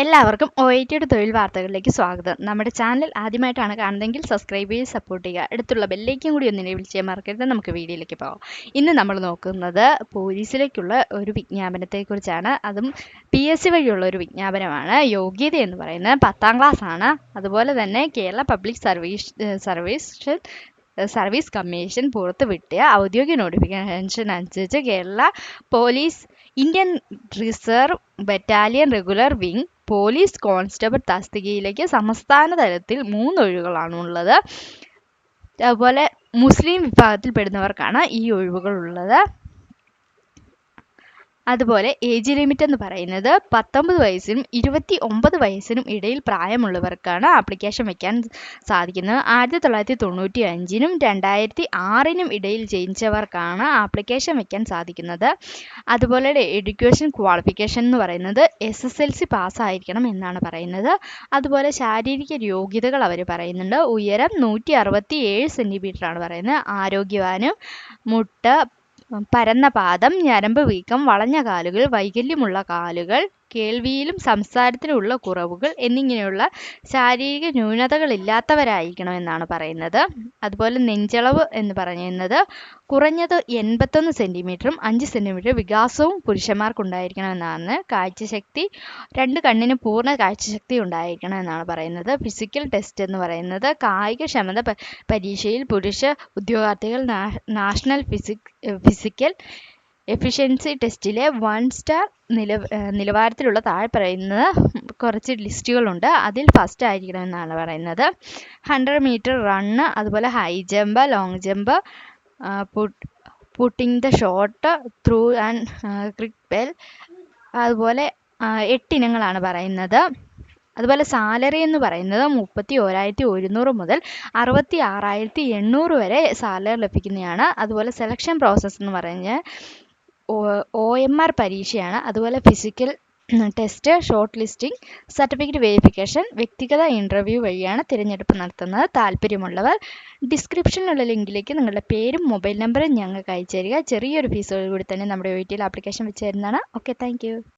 എല്ലാവർക്കും ഒ80യുടെ തൊഴിൽ വാർത്തകളിലേക്ക് സ്വാഗതം. നമ്മുടെ ചാനൽ ആദ്യമായിട്ടാണ് കാണുന്നതെങ്കിൽ സബ്സ്ക്രൈബ് ചെയ്ത് സപ്പോർട്ട് ചെയ്യുക. അടുത്തുള്ള ബെല്ലേക്കും കൂടി ഒന്ന് എനേബിൾ ചെയ്യാൻ മറക്കരുത്. നമുക്ക് വീഡിയോയിലേക്ക് പോകാം. ഇന്ന് നമ്മൾ നോക്കുന്നത് പോലീസിലേക്കുള്ള ഒരു വിജ്ഞാപനത്തെക്കുറിച്ചാണ്. അതും PSC വഴിയുള്ള ഒരു വിജ്ഞാപനമാണ്. യോഗ്യത എന്ന് പറയുന്നത് 10ാം ക്ലാസ് ആണ്. അതുപോലെ തന്നെ കേരള പബ്ലിക് സർവീസ് കമ്മീഷൻ പുറത്തുവിട്ടിയ ഔദ്യോഗിക നോട്ടിഫിക്കേഷൻ അനുസരിച്ച് Kerala police Indian reserve battalion regular wing police constable തസ്തികയിലേക്ക് സംസ്ഥാന തലത്തിൽ 3 ഒഴിവുകളാണുള്ളത്. അതുപോലെ മുസ്ലിം വിഭാഗത്തിൽപ്പെടുന്നവർക്കാണ് ഈ ഒഴിവുകൾ ഉള്ളത്. അതുപോലെ ഏജ് ലിമിറ്റ് എന്ന് പറയുന്നത് 19 വയസ്സിനും 29 വയസ്സിനും ഇടയിൽ പ്രായമുള്ളവർക്കാണ് ആപ്ലിക്കേഷൻ വയ്ക്കാൻ സാധിക്കുന്നത്. 1995നും 2006നും ഇടയിൽ ജനിച്ചവർക്കാണ് ആപ്ലിക്കേഷൻ വയ്ക്കാൻ സാധിക്കുന്നത്. അതുപോലെ എഡ്യൂക്കേഷൻ ക്വാളിഫിക്കേഷൻ എന്ന് പറയുന്നത് SSLC പാസ്സായിരിക്കണം എന്നാണ് പറയുന്നത്. അതുപോലെ ശാരീരിക യോഗ്യതകൾ അവർ പറയുന്നുണ്ട്. ഉയരം 167 സെൻറ്റിമീറ്ററാണ് പറയുന്നത്. ആരോഗ്യവാനും മുട്ട് പരന്ന പാദം, ഞരമ്പ് വീക്കം, വളഞ്ഞ കാലുകൾ, വൈകല്യമുള്ള കാലുകൾ, കേൾവിയിലും സംസാരത്തിലുള്ള കുറവുകൾ എന്നിങ്ങനെയുള്ള ശാരീരിക ന്യൂനതകളില്ലാത്തവരായിരിക്കണം എന്നാണ് പറയുന്നത്. അതുപോലെ നെഞ്ചളവ് എന്ന് പറയുന്നത് കുറഞ്ഞത് 81 സെൻറ്റിമീറ്ററും 5 സെൻറ്റിമീറ്റർ വികാസവും പുരുഷന്മാർക്കുണ്ടായിരിക്കണം എന്നാണ്. കാഴ്ചശക്തി 2 കണ്ണിന് പൂർണ്ണ കാഴ്ചശക്തി ഉണ്ടായിരിക്കണം എന്നാണ് പറയുന്നത്. ഫിസിക്കൽ ടെസ്റ്റ് എന്ന് പറയുന്നത് കായികക്ഷമത പരീക്ഷയിൽ പുരുഷ ഉദ്യോഗാർത്ഥികൾ നാഷണൽ ഫിസിക്കൽ എഫിഷ്യൻസി ടെസ്റ്റിലെ 1 സ്റ്റാർ നിലവാരത്തിലുള്ള താഴെ പറയുന്ന കുറച്ച് ലിസ്റ്റുകളുണ്ട്. അതിൽ ഫസ്റ്റ് ആയിരിക്കണം എന്നാണ് പറയുന്നത്. 100 മീറ്റർ റണ്ണ്, അതുപോലെ high jump, long jump, putting the shot, through and quick bell, അതുപോലെ 8 ഇനങ്ങളാണ് പറയുന്നത്. അതുപോലെ സാലറി എന്ന് പറയുന്നത് 31,100 മുതൽ 66,800 വരെ സാലറി ലഭിക്കുന്നതാണ്. അതുപോലെ സെലക്ഷൻ പ്രോസസ്സ് എന്ന് പറഞ്ഞാൽ OMR പരീക്ഷയാണ്. അതുപോലെ physical test, short listing, certificate verification, വ്യക്തിഗത ഇൻ്റർവ്യൂ വഴിയാണ് തിരഞ്ഞെടുപ്പ് നടത്തുന്നത്. താല്പര്യമുള്ളവർ ഡിസ്ക്രിപ്ഷനിലുള്ള ലിങ്കിലേക്ക് നിങ്ങളുടെ പേരും മൊബൈൽ നമ്പറും ഞങ്ങൾക്ക് അയച്ചു തരിക. ചെറിയൊരു ഫീസോട് കൂടി തന്നെ നമ്മുടെ OITയിൽ ആപ്ലിക്കേഷൻ വെച്ച് തരുന്നതാണ്. Okay, thank